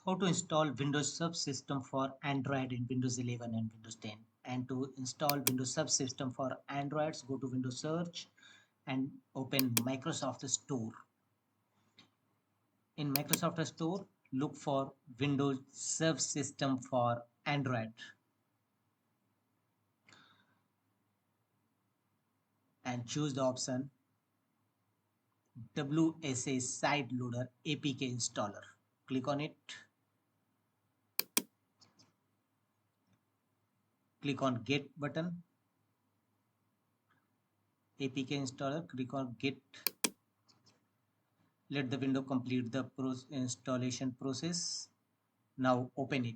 How to install Windows Subsystem for Android in Windows 11 and Windows 10. And to install Windows Subsystem for Androids, go to Windows Search and open Microsoft Store. In Microsoft Store, look for Windows Subsystem for Android and choose the option WSA Side Loader APK Installer. Click on it. Click on Get button. APK Installer. Click on Get. Let the window complete the installation process. Now open it.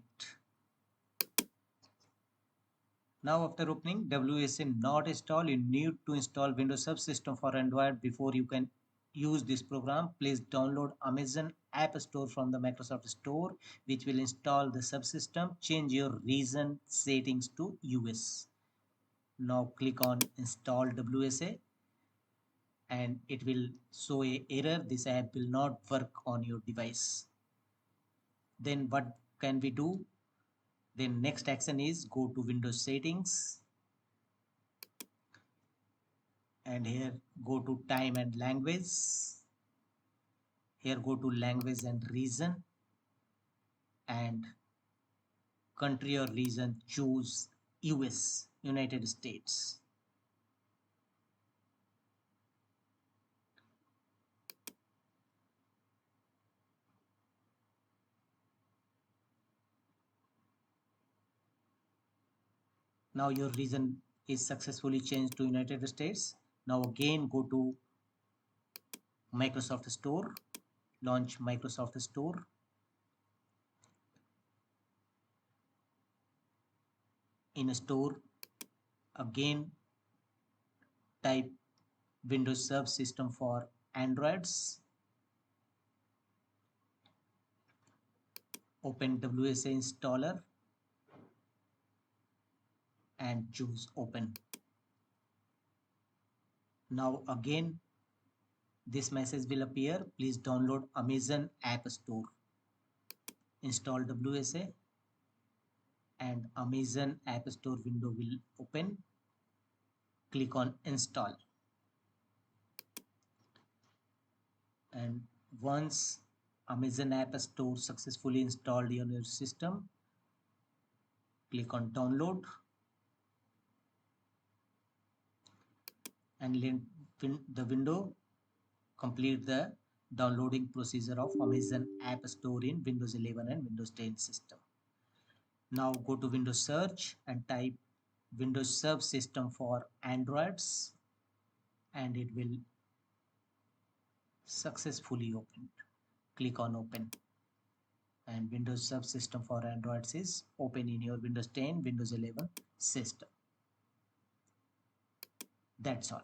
Now after opening WSA not installed, you need to install Windows Subsystem for Android before you can use this program. Please download Amazon App Store from the Microsoft Store, which will install the subsystem. Change your region settings to US. Now click on install WSA and it will show a error. This app will not work on your device. Then what can we do? Then next action is go to Windows settings and here go to time and language. Here go to language and region and country or region choose US, United States. Now your region is successfully changed to United States. Now again go to Microsoft Store, launch Microsoft Store. In Store, again type Windows Subsystem for Androids. Open WSA installer and choose open. Now again this message will appear. Please download Amazon App Store. Install WSA and Amazon App Store window will open. Click on install. And once Amazon App Store successfully installed on your system, click on download and the window complete the downloading procedure of Amazon App Store in Windows 11 and Windows 10 system. Now go to Windows Search and type Windows Subsystem for Androids and it will successfully open. Click on open and Windows Subsystem for Androids is open in your Windows 10, Windows 11 system. That's all.